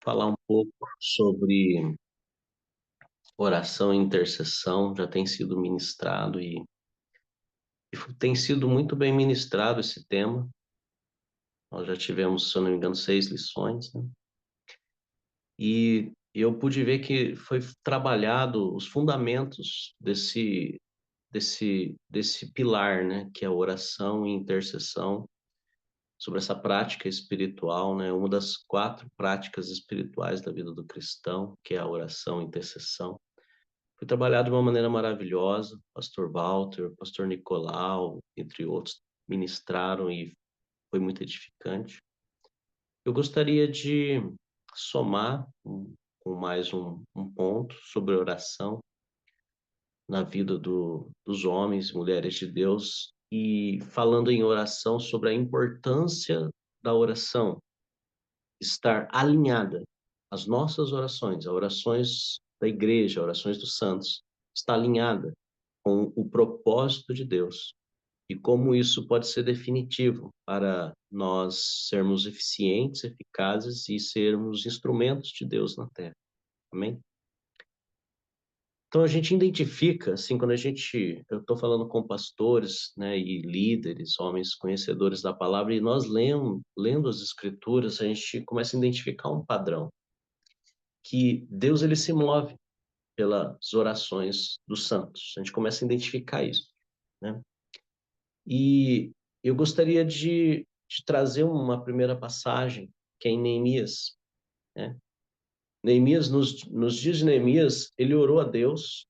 Falar um pouco sobre oração e intercessão. Já tem sido ministrado e tem sido muito bem ministrado esse tema. Nós já tivemos, se eu não me engano, 6 lições, né? E eu pude ver que foi trabalhado os fundamentos desse pilar, né? Que é a oração e intercessão, sobre essa prática espiritual, né? Uma das 4 práticas espirituais da vida do cristão, que é a oração e intercessão. Foi trabalhado de uma maneira maravilhosa. Pastor Walter, Pastor Nicolau, entre outros, ministraram e foi muito edificante. Eu gostaria de somar com mais um ponto sobre oração na vida dos homens e mulheres de Deus, e falando em oração, sobre a importância da oração estar alinhada. As nossas orações, as orações da igreja, as orações dos santos, está alinhada com o propósito de Deus e como isso pode ser definitivo para nós sermos eficientes, eficazes e sermos instrumentos de Deus na Terra. Amém? Então a gente identifica, assim, eu estou falando com pastores, né, e líderes, homens conhecedores da palavra, e nós lendo as escrituras, a gente começa a identificar um padrão, que Deus ele se move pelas orações dos santos. A gente começa a identificar isso, né? E eu gostaria de trazer uma primeira passagem, que é em Neemias, né? Neemias, nos dias de Neemias, ele orou a Deus,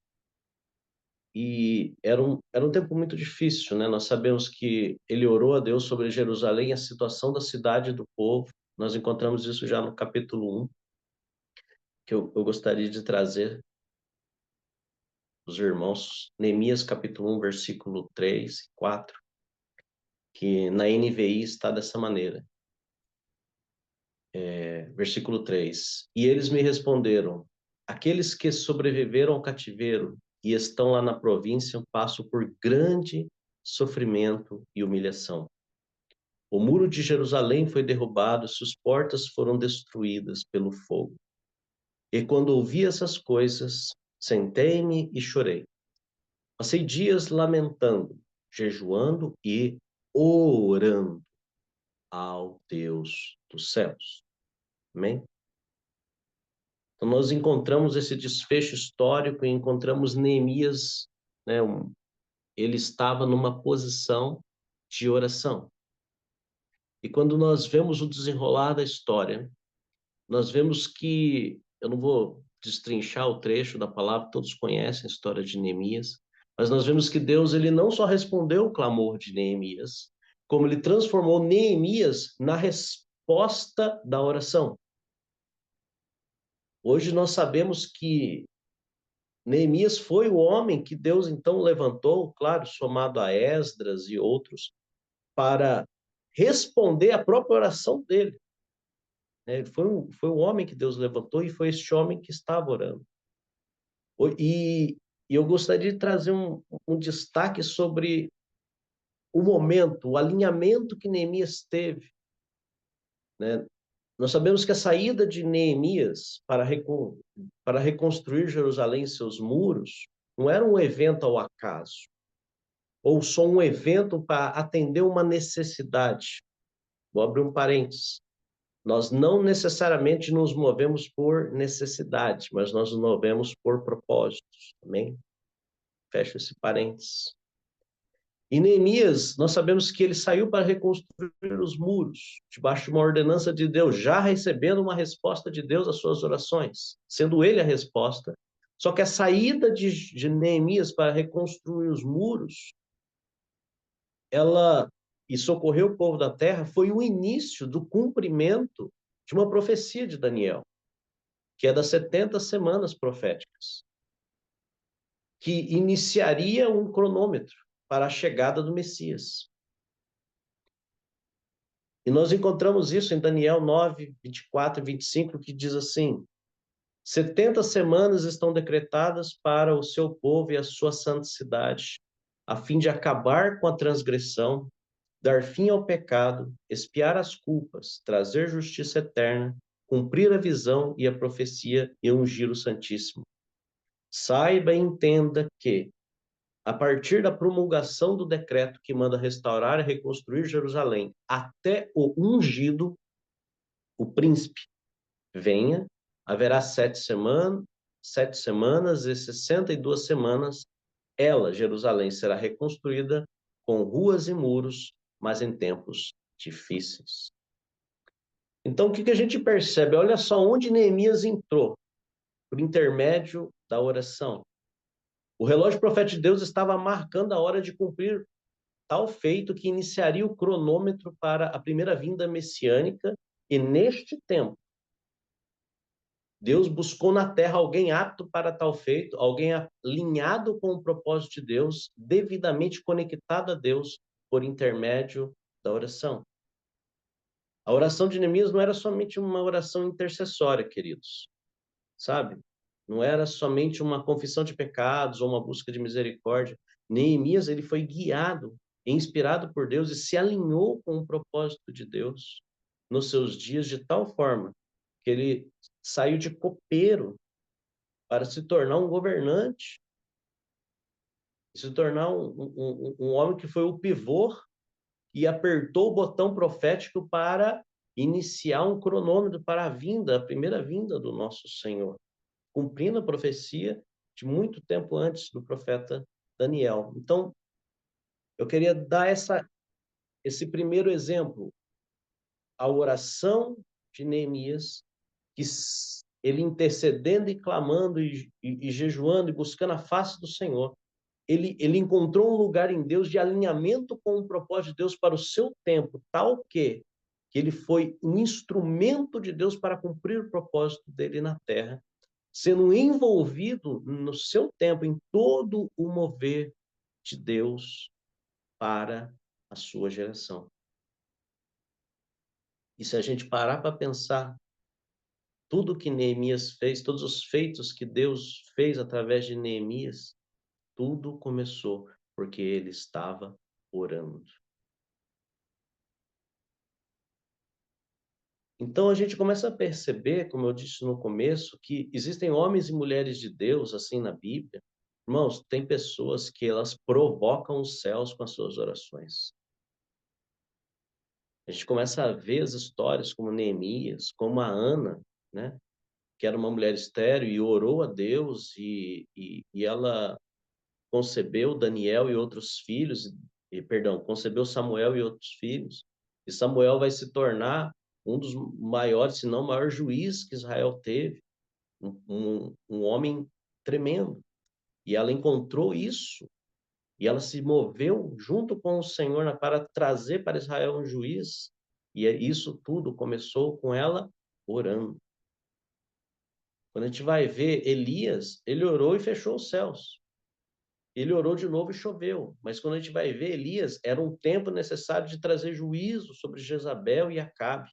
e era um tempo muito difícil, né? Nós sabemos que ele orou a Deus sobre Jerusalém, a situação da cidade e do povo. Nós encontramos isso já no capítulo 1, que eu gostaria de trazer os irmãos. Neemias capítulo 1, versículo 3 e 4, que na NVI está dessa maneira. Versículo 3. E eles me responderam: aqueles que sobreviveram ao cativeiro e estão lá na província passam por grande sofrimento e humilhação. O muro de Jerusalém foi derrubado, suas portas foram destruídas pelo fogo. E quando ouvi essas coisas, sentei-me e chorei. Passei dias lamentando, jejuando e orando ao Deus dos céus. Amém? Então, nós encontramos esse desfecho histórico e encontramos Neemias, né? Ele estava numa posição de oração. E quando nós vemos o desenrolar da história, nós vemos que, eu não vou destrinchar o trecho da palavra, todos conhecem a história de Neemias, mas nós vemos que Deus ele não só respondeu o clamor de Neemias, como ele transformou Neemias na resposta da oração. Hoje nós sabemos que Neemias foi o homem que Deus então levantou, claro, somado a Esdras e outros, para responder à própria oração dele. Foi o homem que Deus levantou e foi este homem que estava orando. E eu gostaria de trazer um destaque sobre o momento, o alinhamento que Neemias teve, né? Nós sabemos que a saída de Neemias para reconstruir Jerusalém e seus muros não era um evento ao acaso, ou só um evento para atender uma necessidade. Vou abrir um parênteses. Nós não necessariamente nos movemos por necessidade, mas nós nos movemos por propósitos, amém? Fecho esse parênteses. E Neemias, nós sabemos que ele saiu para reconstruir os muros, debaixo de uma ordenança de Deus, já recebendo uma resposta de Deus às suas orações, sendo ele a resposta. Só que a saída de Neemias para reconstruir os muros, ela, e socorrer o povo da terra, foi o início do cumprimento de uma profecia de Daniel, que é das 70 semanas proféticas, que iniciaria um cronômetro para a chegada do Messias. E nós encontramos isso em Daniel 9, 24 e 25, que diz assim: 70 semanas estão decretadas para o seu povo e a sua santa cidade, a fim de acabar com a transgressão, dar fim ao pecado, expiar as culpas, trazer justiça eterna cumprir a visão e a profecia e ungir o Santíssimo. Saiba e entenda que, a partir da promulgação do decreto que manda restaurar e reconstruir Jerusalém, até o ungido, o príncipe, venha, haverá 7 semanas e 62 semanas, ela, Jerusalém, será reconstruída com ruas e muros, mas em tempos difíceis. Então, o que a gente percebe? Olha só onde Neemias entrou, por intermédio da oração. O relógio profético de Deus estava marcando a hora de cumprir tal feito que iniciaria o cronômetro para a primeira vinda messiânica, e neste tempo, Deus buscou na terra alguém apto para tal feito, alguém alinhado com o propósito de Deus, devidamente conectado a Deus por intermédio da oração. A oração de Neemias não era somente uma oração intercessória, queridos, sabe? Não era somente uma confissão de pecados ou uma busca de misericórdia. Neemias, ele foi guiado, inspirado por Deus e se alinhou com o propósito de Deus nos seus dias de tal forma que ele saiu de copeiro para se tornar um governante, se tornar um homem que foi o pivô e apertou o botão profético para iniciar um cronômetro para a vinda, a primeira vinda do nosso Senhor, cumprindo a profecia de muito tempo antes do profeta Daniel. Então, eu queria dar esse primeiro exemplo, a oração de Neemias, que ele intercedendo e clamando e jejuando e buscando a face do Senhor, ele encontrou um lugar em Deus de alinhamento com o propósito de Deus para o seu tempo, tal que ele foi um instrumento de Deus para cumprir o propósito dele na terra, sendo envolvido no seu tempo em todo o mover de Deus para a sua geração. E se a gente parar para pensar tudo que Neemias fez, todos os feitos que Deus fez através de Neemias, tudo começou porque ele estava orando. Então a gente começa a perceber, como eu disse no começo, que existem homens e mulheres de Deus assim na Bíblia. Irmãos, tem pessoas que elas provocam os céus com as suas orações. A gente começa a ver as histórias como Neemias, como a Ana, né? Que era uma mulher estéril e orou a Deus e ela concebeu Daniel e outros filhos, perdão, concebeu Samuel e outros filhos. E Samuel vai se tornar um dos maiores, se não o maior juiz que Israel teve, um homem tremendo. E ela encontrou isso, e ela se moveu junto com o Senhor para trazer para Israel um juiz, e isso tudo começou com ela orando. Quando a gente vai ver Elias, ele orou e fechou os céus. Ele orou de novo e choveu. Mas quando a gente vai ver Elias, era um tempo necessário de trazer juízo sobre Jezabel e Acabe.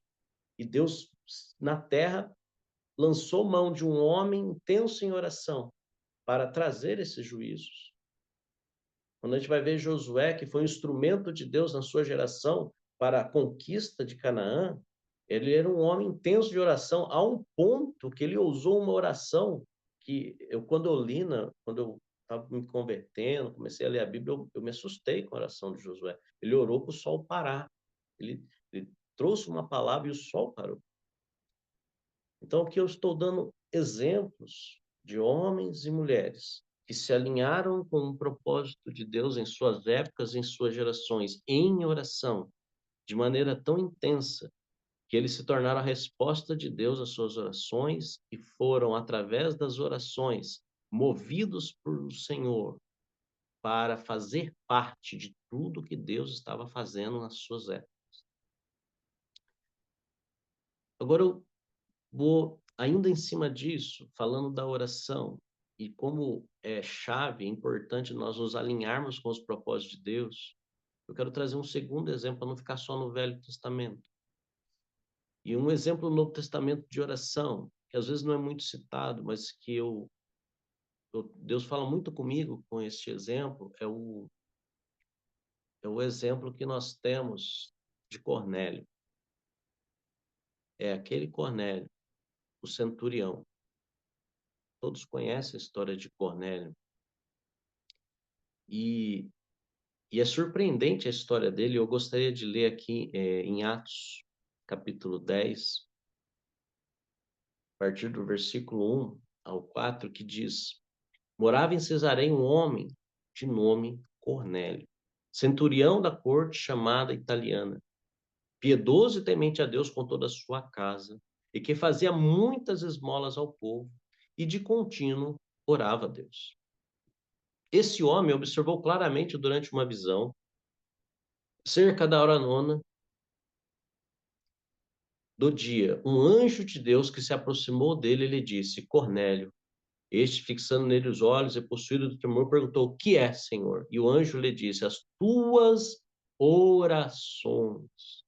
E Deus, na terra, lançou mão de um homem intenso em oração para trazer esses juízos. Quando a gente vai ver Josué, que foi um instrumento de Deus na sua geração para a conquista de Canaã, ele era um homem intenso de oração, a um ponto que ele usou uma oração que quando eu li, quando eu estava me convertendo, comecei a ler a Bíblia, eu me assustei com a oração de Josué. Ele orou para o sol parar. Ele trouxe uma palavra e o sol parou. Então, aqui eu estou dando exemplos de homens e mulheres que se alinharam com o propósito de Deus em suas épocas, em suas gerações, em oração, de maneira tão intensa, que eles se tornaram a resposta de Deus às suas orações e foram, através das orações, movidos por o Senhor para fazer parte de tudo que Deus estava fazendo nas suas épocas. Agora eu vou, ainda em cima disso, falando da oração e como é chave, é importante nós nos alinharmos com os propósitos de Deus, eu quero trazer um segundo exemplo para não ficar só no Velho Testamento. E um exemplo no Novo Testamento de oração, que às vezes não é muito citado, mas que Deus fala muito comigo com este exemplo, é o exemplo que nós temos de Cornélio. É aquele Cornélio o centurião. Todos conhecem a história de Cornélio. E é surpreendente a história dele. Eu gostaria de ler aqui em Atos, capítulo 10, a partir do versículo 1 ao 4, que diz: Morava em Cesareia um homem de nome Cornélio, centurião da corte chamada italiana, piedoso e temente a Deus com toda a sua casa, e que fazia muitas esmolas ao povo, e de contínuo orava a Deus. Esse homem observou claramente durante uma visão, cerca da hora nona do dia, um anjo de Deus que se aproximou dele e lhe disse: Cornélio. Este, fixando nele os olhos e possuído do temor, perguntou: O que é, Senhor? E o anjo lhe disse: As tuas orações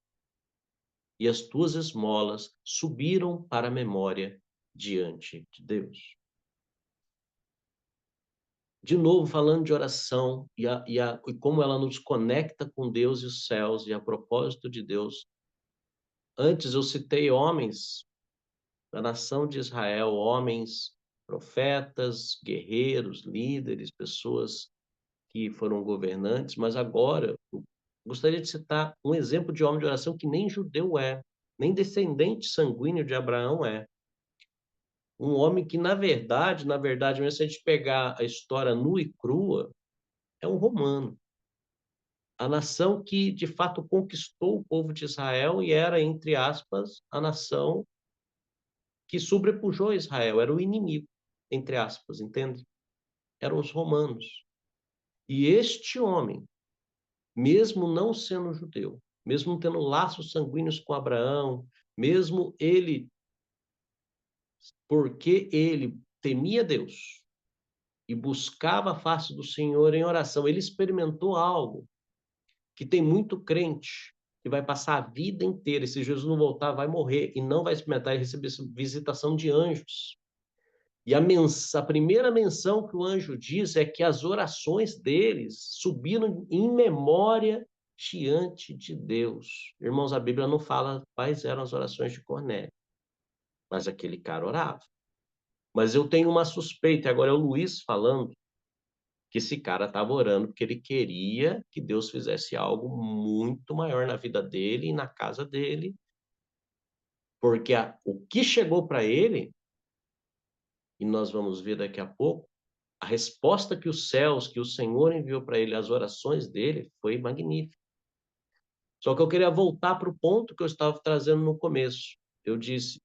e as tuas esmolas subiram para a memória diante de Deus. De novo, falando de oração e como ela nos conecta com Deus e os céus e a propósito de Deus. Antes eu citei homens da nação de Israel, homens, profetas, guerreiros, líderes, pessoas que foram governantes, mas agora eu gostaria de citar um exemplo de homem de oração que nem judeu é, nem descendente sanguíneo de Abraão é. Um homem que, na verdade, mesmo se a gente pegar a história nua e crua, é um romano. A nação que, de fato, conquistou o povo de Israel e era, entre aspas, a nação que sobrepujou Israel, era o inimigo, entre aspas, entende? Eram os romanos. E este homem, mesmo não sendo judeu, mesmo tendo laços sanguíneos com Abraão, mesmo ele, porque ele temia Deus e buscava a face do Senhor em oração, ele experimentou algo que tem muito crente que vai passar a vida inteira, e se Jesus não voltar, vai morrer e não vai experimentar e receber visitação de anjos. E a primeira menção que o anjo diz é que as orações deles subiram em memória diante de Deus. Irmãos, a Bíblia não fala quais eram as orações de Cornélio, mas aquele cara orava. Mas eu tenho uma suspeita, agora é o Luiz falando, que esse cara estava orando porque ele queria que Deus fizesse algo muito maior na vida dele e na casa dele, porque o que chegou para ele, e nós vamos ver daqui a pouco, a resposta que os céus, que o Senhor enviou para ele, as orações dele, foi magnífica. Só que eu queria voltar para o ponto que eu estava trazendo no começo. Eu disse,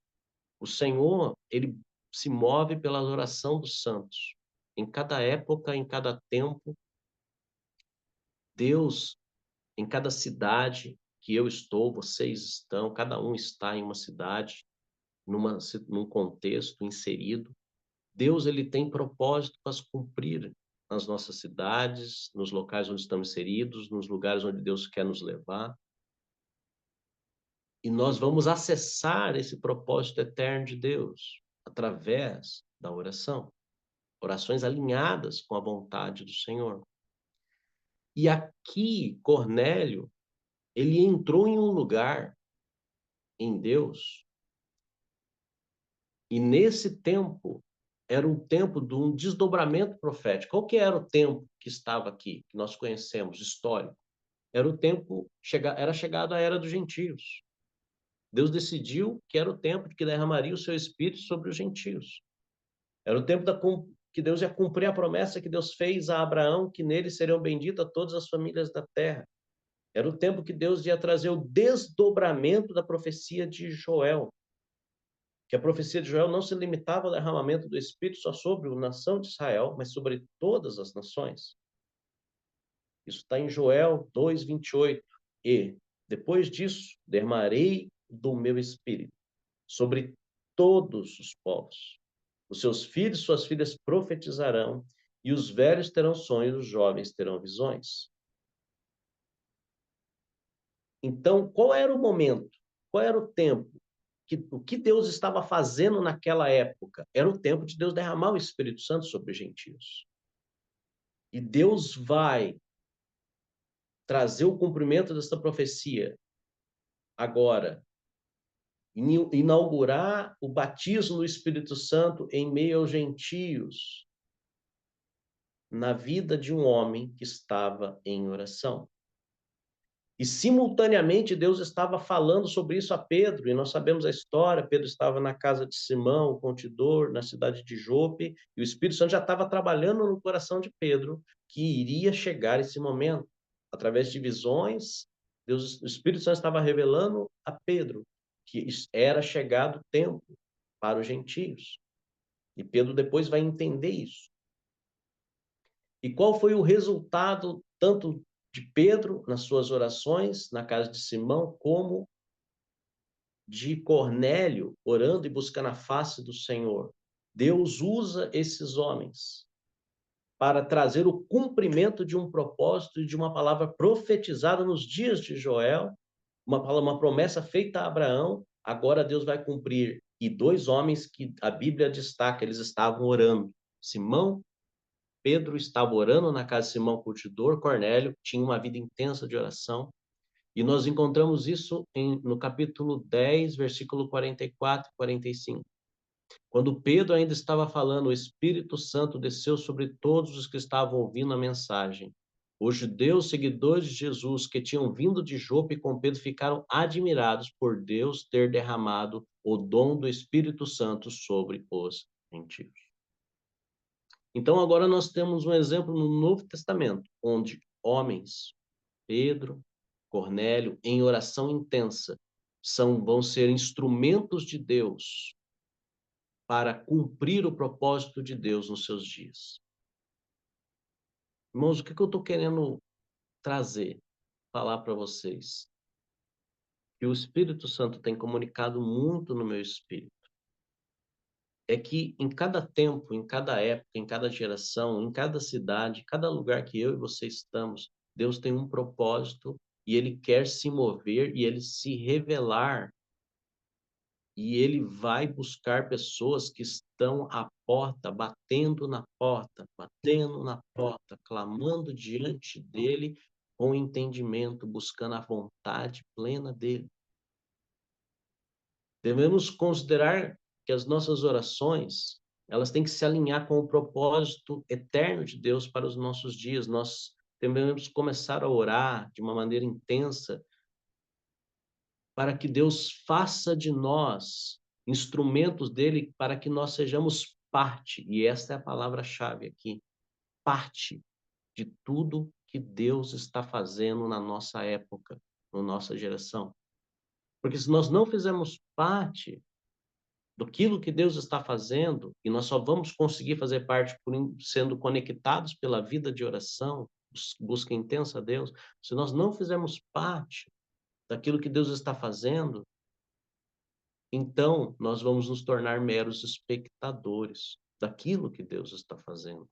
o Senhor, ele se move pela oração dos santos. Em cada época, em cada tempo, Deus, em cada cidade que eu estou, vocês estão, cada um está em uma cidade, num contexto inserido. Deus, ele tem propósito para se cumprir nas nossas cidades, nos locais onde estamos inseridos, nos lugares onde Deus quer nos levar. E nós vamos acessar esse propósito eterno de Deus através da oração. Orações alinhadas com a vontade do Senhor. E aqui, Cornélio, ele entrou em um lugar em Deus, e nesse tempo, era um tempo de um desdobramento profético. Qual que era o tempo que estava aqui, que nós conhecemos, histórico? Era o tempo, era chegado a era dos gentios. Deus decidiu que era o tempo de que derramaria o seu espírito sobre os gentios. Era o tempo que Deus ia cumprir a promessa que Deus fez a Abraão, que nele seriam benditas todas as famílias da terra. Era o tempo que Deus ia trazer o desdobramento da profecia de Joel, que a profecia de Joel não se limitava ao derramamento do Espírito só sobre a nação de Israel, mas sobre todas as nações. Isso está em Joel 2:28. E, depois disso, derramarei do meu Espírito sobre todos os povos. Os seus filhos e suas filhas profetizarão, e os velhos terão sonhos, os jovens terão visões. Então, qual era o momento? Qual era o tempo? O que Deus estava fazendo naquela época? Era o tempo de Deus derramar o Espírito Santo sobre os gentios. E Deus vai trazer o cumprimento dessa profecia agora, inaugurar o batismo do Espírito Santo em meio aos gentios, na vida de um homem que estava em oração. E simultaneamente Deus estava falando sobre isso a Pedro, e nós sabemos a história. Pedro estava na casa de Simão, o contador, na cidade de Jope, e o Espírito Santo já estava trabalhando no coração de Pedro, que iria chegar esse momento. Através de visões, Deus, o Espírito Santo estava revelando a Pedro que era chegado o tempo para os gentios. E Pedro depois vai entender isso. E qual foi o resultado tanto de Pedro nas suas orações na casa de Simão, como de Cornélio orando e buscando a face do Senhor? Deus usa esses homens para trazer o cumprimento de um propósito e de uma palavra profetizada nos dias de Joel, uma promessa feita a Abraão. Agora Deus vai cumprir. E dois homens que a Bíblia destaca, eles estavam orando. Pedro estava orando na casa de Simão Curtidor. Cornélio tinha uma vida intensa de oração. E nós encontramos isso no capítulo 10, versículo 44 e 45. Quando Pedro ainda estava falando, o Espírito Santo desceu sobre todos os que estavam ouvindo a mensagem. Os judeus seguidores de Jesus que tinham vindo de Jope com Pedro ficaram admirados por Deus ter derramado o dom do Espírito Santo sobre os gentios. Então agora nós temos um exemplo no Novo Testamento, onde homens, Pedro, Cornélio, em oração intensa, vão ser instrumentos de Deus para cumprir o propósito de Deus nos seus dias. Irmãos, o que eu estou querendo trazer, falar para vocês? Que o Espírito Santo tem comunicado muito no meu espírito. É que em cada tempo, em cada época, em cada geração, em cada cidade, cada lugar que eu e você estamos, Deus tem um propósito e Ele quer se mover e Ele se revelar. E Ele vai buscar pessoas que estão à porta, batendo na porta, clamando diante dEle com entendimento, buscando a vontade plena dEle. Devemos considerar que as nossas orações, elas têm que se alinhar com o propósito eterno de Deus para os nossos dias. Nós devemos começar a orar de uma maneira intensa para que Deus faça de nós instrumentos dele, para que nós sejamos parte, e essa é a palavra-chave aqui, parte de tudo que Deus está fazendo na nossa época, na nossa geração. Porque se nós não fizermos parte daquilo que Deus está fazendo, e nós só vamos conseguir fazer parte sendo conectados pela vida de oração, busca intensa a Deus, se nós não fizermos parte daquilo que Deus está fazendo, então nós vamos nos tornar meros espectadores daquilo que Deus está fazendo.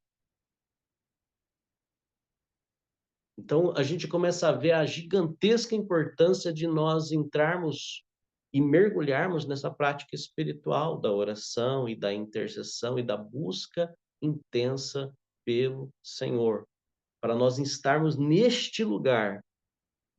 Então a gente começa a ver a gigantesca importância de nós entrarmos e mergulharmos nessa prática espiritual da oração e da intercessão e da busca intensa pelo Senhor, para nós estarmos neste lugar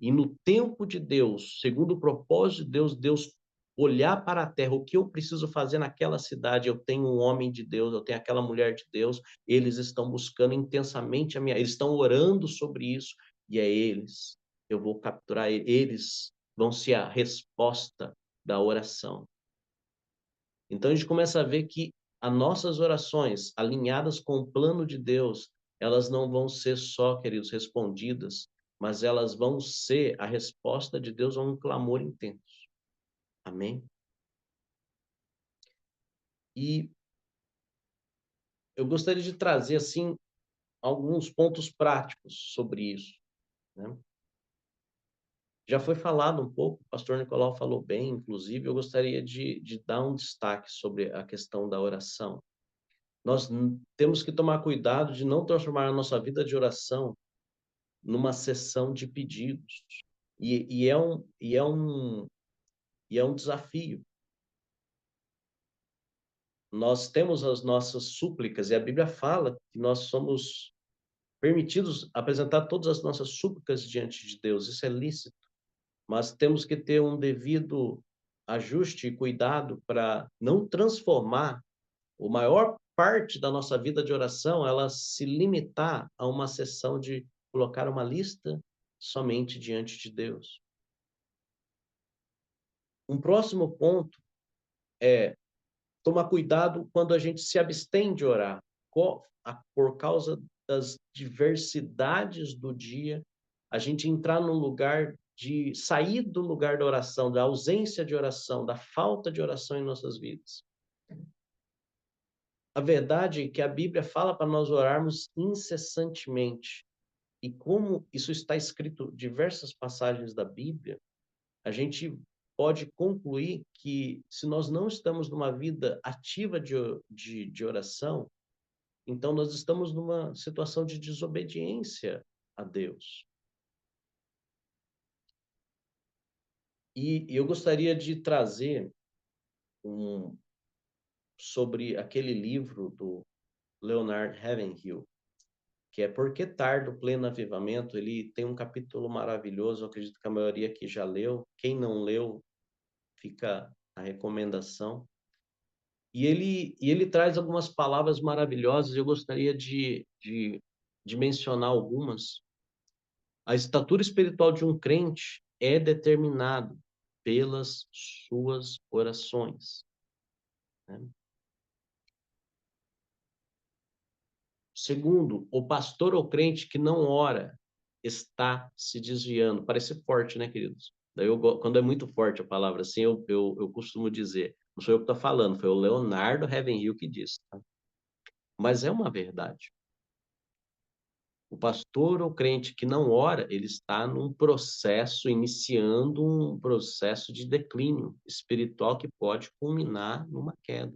e no tempo de Deus, segundo o propósito de Deus, Deus olhar para a terra, o que eu preciso fazer naquela cidade? Eu tenho um homem de Deus, eu tenho aquela mulher de Deus, eles estão buscando intensamente eles estão orando sobre isso, e é eles, eu vou capturar eles, vão ser a resposta da oração. Então a gente começa a ver que as nossas orações, alinhadas com o plano de Deus, elas não vão ser só, queridos, respondidas, mas elas vão ser a resposta de Deus a um clamor intenso. Amém? E eu gostaria de trazer, assim, alguns pontos práticos sobre isso, né? Já foi falado um pouco, o pastor Nicolau falou bem, inclusive, eu gostaria de dar um destaque sobre a questão da oração. Nós temos que tomar cuidado de não transformar a nossa vida de oração numa sessão de pedidos. E é um desafio. Nós temos as nossas súplicas, e a Bíblia fala que nós somos permitidos apresentar todas as nossas súplicas diante de Deus, isso é lícito, mas temos que ter um devido ajuste e cuidado para não transformar a maior parte da nossa vida de oração, ela se limitar a uma sessão de colocar uma lista somente diante de Deus. Um próximo ponto é tomar cuidado quando a gente se abstém de orar, por causa das diversidades do dia, a gente entrar num lugar de sair do lugar da oração, da ausência de oração, da falta de oração em nossas vidas. A verdade é que a Bíblia fala para nós orarmos incessantemente. E como isso está escrito em diversas passagens da Bíblia, a gente pode concluir que se nós não estamos numa vida ativa de oração, então nós estamos numa situação de desobediência a Deus. E eu gostaria de trazer sobre aquele livro do Leonard Ravenhill, que é Por que Tardo Pleno Avivamento. Ele tem um capítulo maravilhoso, eu acredito que a maioria aqui já leu. Quem não leu, fica a recomendação. E ele traz algumas palavras maravilhosas, eu gostaria de mencionar algumas. A estatura espiritual de um crente é determinado pelas suas orações, né? Segundo, o pastor ou crente que não ora está se desviando. Parece forte, né, queridos? Daí quando é muito forte a palavra assim, eu costumo dizer, não sou eu que estou falando, foi o Leonardo Ravenhill que disse, tá? Mas é uma verdade. O pastor ou crente que não ora, ele está num processo, iniciando um processo de declínio espiritual que pode culminar numa queda.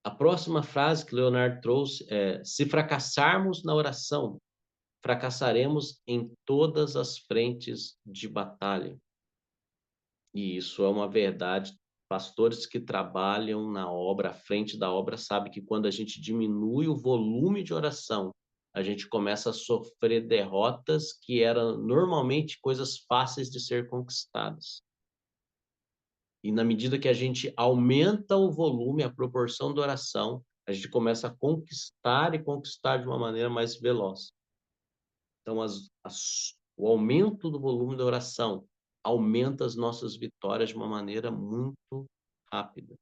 A próxima frase que Leonardo trouxe é: se fracassarmos na oração, fracassaremos em todas as frentes de batalha. E isso é uma verdade. Pastores que trabalham na obra, à frente da obra, sabem que quando a gente diminui o volume de oração, a gente começa a sofrer derrotas que eram normalmente coisas fáceis de ser conquistadas. E na medida que a gente aumenta o volume, a proporção da oração, a gente começa a conquistar e conquistar de uma maneira mais veloz. Então, o aumento do volume da oração aumenta as nossas vitórias de uma maneira muito rápida.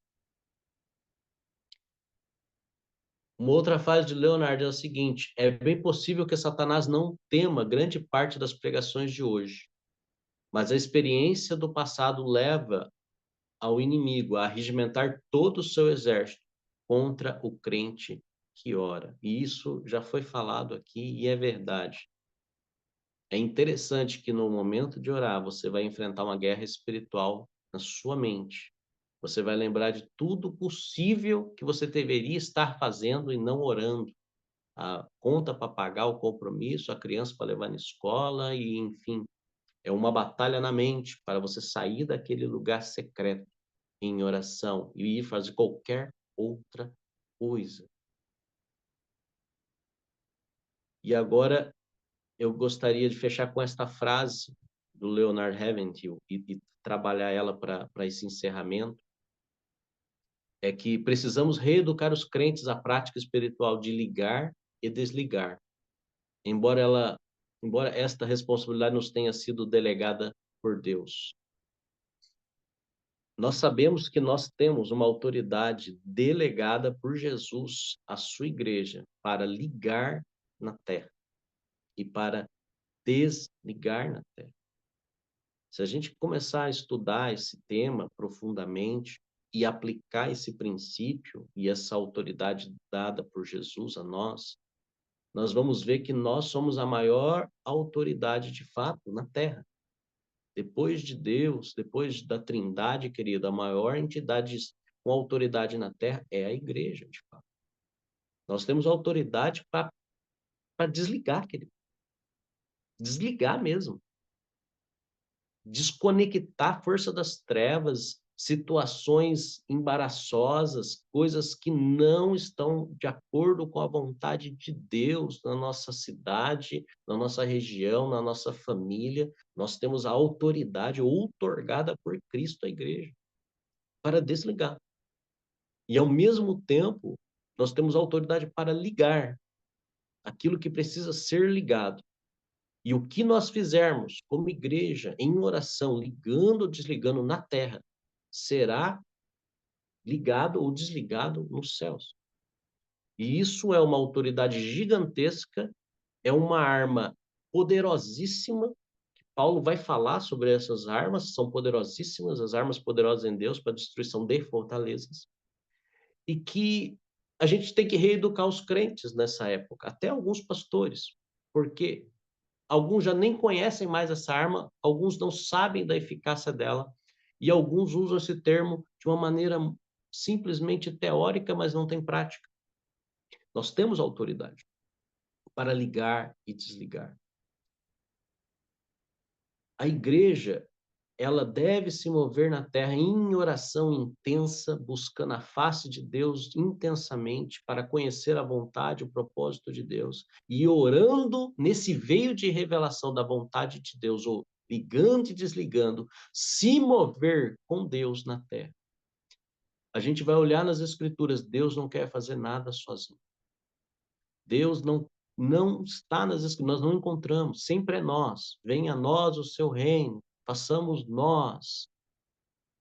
Uma outra frase de Leonardo é o seguinte: é bem possível que Satanás não tema grande parte das pregações de hoje, mas a experiência do passado leva ao inimigo a regimentar todo o seu exército contra o crente que ora. E isso já foi falado aqui e é verdade. É interessante que no momento de orar, você vai enfrentar uma guerra espiritual na sua mente. Você vai lembrar de tudo possível que você deveria estar fazendo e não orando. A conta para pagar, o compromisso, a criança para levar na escola e, enfim, é uma batalha na mente para você sair daquele lugar secreto em oração e ir fazer qualquer outra coisa. E agora eu gostaria de fechar com esta frase do Leonard Ravenhill e trabalhar ela para esse encerramento, é que precisamos reeducar os crentes à prática espiritual de ligar e desligar, embora esta responsabilidade nos tenha sido delegada por Deus. Nós sabemos que nós temos uma autoridade delegada por Jesus à sua igreja para ligar na terra e para desligar na terra. Se a gente começar a estudar esse tema profundamente e aplicar esse princípio e essa autoridade dada por Jesus a nós, nós vamos ver que nós somos a maior autoridade de fato na terra. Depois de Deus, depois da Trindade, querido, a maior entidade com autoridade na terra é a igreja, de fato. Nós temos autoridade para desligar, querido. Desligar mesmo. Desconectar a força das trevas, situações embaraçosas, coisas que não estão de acordo com a vontade de Deus na nossa cidade, na nossa região, na nossa família. Nós temos a autoridade outorgada por Cristo à igreja para desligar. E, ao mesmo tempo, nós temos autoridade para ligar aquilo que precisa ser ligado. E o que nós fizermos como igreja, em oração, ligando ou desligando na terra, será ligado ou desligado nos céus. E isso é uma autoridade gigantesca, é uma arma poderosíssima. Paulo vai falar sobre essas armas, são poderosíssimas, as armas poderosas em Deus para destruição de fortalezas. E que a gente tem que reeducar os crentes nessa época, até alguns pastores, porque alguns já nem conhecem mais essa arma, alguns não sabem da eficácia dela, e alguns usam esse termo de uma maneira simplesmente teórica, mas não tem prática. Nós temos autoridade para ligar e desligar. A igreja, ela deve se mover na terra em oração intensa, buscando a face de Deus intensamente para conhecer a vontade, o propósito de Deus, e orando nesse veio de revelação da vontade de Deus, ou ligando e desligando, se mover com Deus na terra. A gente vai olhar nas escrituras, Deus não quer fazer nada sozinho. Deus não está nas escrituras, nós não encontramos, sempre é nós. Venha a nós o seu reino, façamos nós.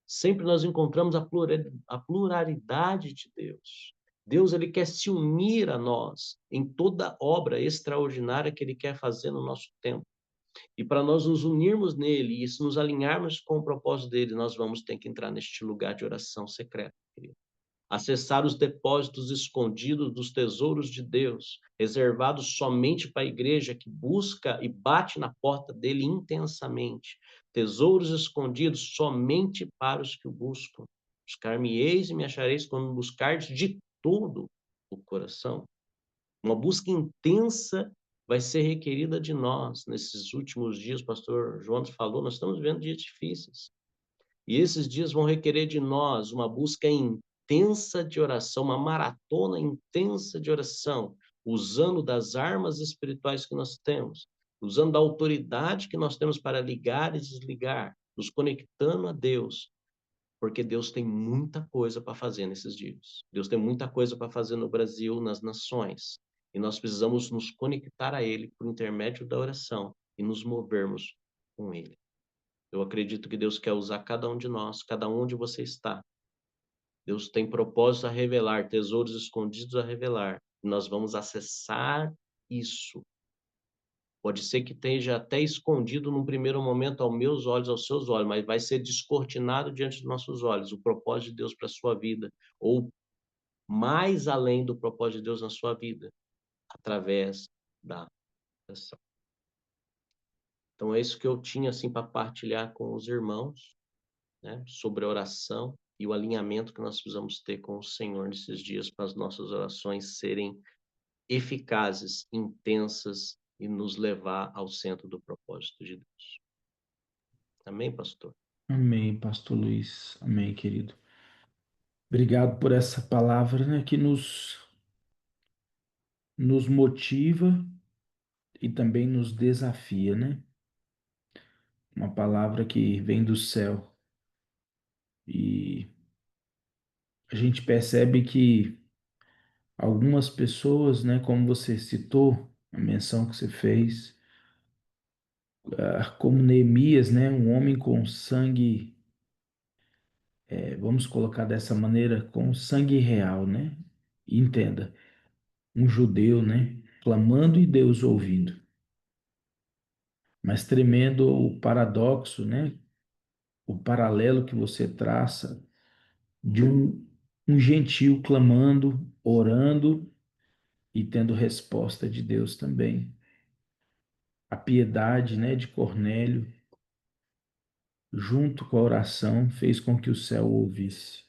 Sempre nós encontramos a pluralidade de Deus. Deus, ele quer se unir a nós em toda obra extraordinária que ele quer fazer no nosso tempo. E para nós nos unirmos nele e se nos alinharmos com o propósito dele, nós vamos ter que entrar neste lugar de oração secreta, querido. Acessar os depósitos escondidos dos tesouros de Deus, reservados somente para a igreja que busca e bate na porta dele intensamente. Tesouros escondidos somente para os que o buscam. Buscar-me-eis e me achareis quando me buscardes de todo o coração. Uma busca intensa vai ser requerida de nós nesses últimos dias. O pastor João falou, nós estamos vivendo dias difíceis. E esses dias vão requerer de nós uma busca intensa de oração, uma maratona intensa de oração, usando das armas espirituais que nós temos, usando da autoridade que nós temos para ligar e desligar, nos conectando a Deus, porque Deus tem muita coisa para fazer nesses dias. Deus tem muita coisa para fazer no Brasil, nas nações, e nós precisamos nos conectar a Ele por intermédio da oração e nos movermos com Ele. Eu acredito que Deus quer usar cada um de nós, cada um onde você está. Deus tem propósitos a revelar, tesouros escondidos a revelar. E nós vamos acessar isso. Pode ser que esteja até escondido num primeiro momento aos meus olhos, aos seus olhos, mas vai ser descortinado diante dos nossos olhos o propósito de Deus para a sua vida, ou mais além do propósito de Deus na sua vida, através da oração. Então é isso que eu tinha assim para partilhar com os irmãos, né, sobre a oração e o alinhamento que nós precisamos ter com o Senhor nesses dias para as nossas orações serem eficazes, intensas e nos levar ao centro do propósito de Deus. Amém, pastor? Amém, pastor Luiz. Amém, querido. Obrigado por essa palavra, né, que nos motiva e também nos desafia, né? Uma palavra que vem do céu. E a gente percebe que algumas pessoas, né, como você citou, a menção que você fez, como Neemias, né, um homem com sangue, vamos colocar dessa maneira, com sangue real, né? Entenda, um judeu, né, clamando e Deus ouvindo. Mas tremendo o paradoxo, né? O paralelo que você traça de um gentio clamando, orando e tendo resposta de Deus também. A piedade, né, de Cornélio, junto com a oração, fez com que o céu ouvisse.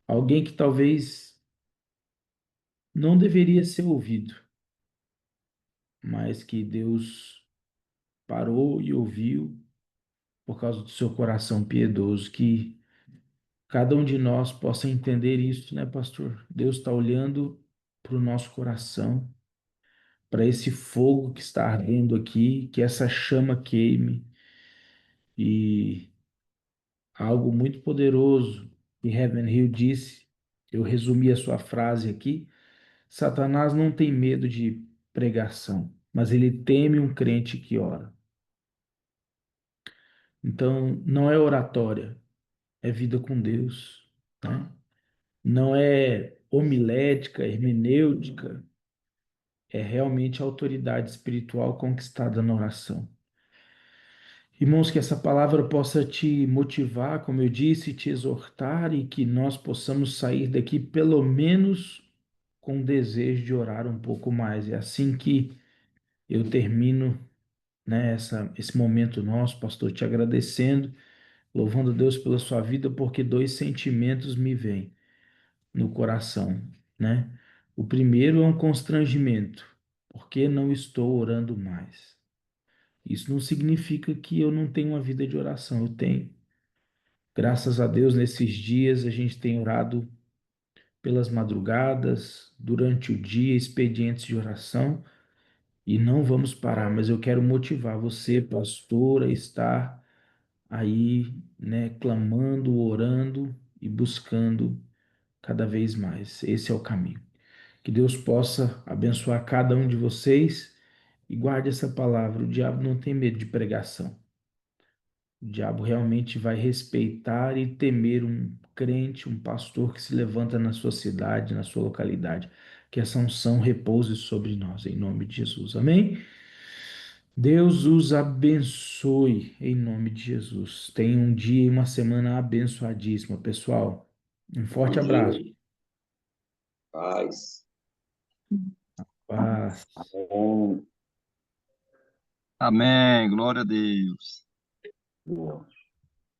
Alguém que talvez não deveria ser ouvido, mas que Deus parou e ouviu por causa do seu coração piedoso, que cada um de nós possa entender isso, né, pastor? Deus está olhando para o nosso coração, para esse fogo que está ardendo aqui, que essa chama queime e algo muito poderoso que Heaven Hill disse. Eu resumi a sua frase aqui. Satanás não tem medo de pregação, mas ele teme um crente que ora. Então, não é oratória, é vida com Deus, né? Não é homilética, hermenêutica, é realmente a autoridade espiritual conquistada na oração. Irmãos, que essa palavra possa te motivar, como eu disse, te exortar e que nós possamos sair daqui pelo menos com o desejo de orar um pouco mais. É assim que eu termino, né, esse momento nosso, pastor, te agradecendo, louvando a Deus pela sua vida, porque dois sentimentos me vêm no coração, né? O primeiro é um constrangimento, porque não estou orando mais. Isso não significa que eu não tenho uma vida de oração, eu tenho. Graças a Deus, nesses dias a gente tem orado pelas madrugadas, durante o dia, expedientes de oração, e não vamos parar, mas eu quero motivar você, pastor, a estar aí, né, clamando, orando e buscando cada vez mais. Esse é o caminho. Que Deus possa abençoar cada um de vocês e guarde essa palavra. O diabo não tem medo de pregação. O diabo realmente vai respeitar e temer um crente, um pastor que se levanta na sua cidade, na sua localidade. Que essa unção repouse sobre nós, em nome de Jesus. Amém? Deus os abençoe, em nome de Jesus. Tenha um dia e uma semana abençoadíssima, pessoal. Um forte Bom dia, abraço. paz. Paz. Amém. Glória a Deus.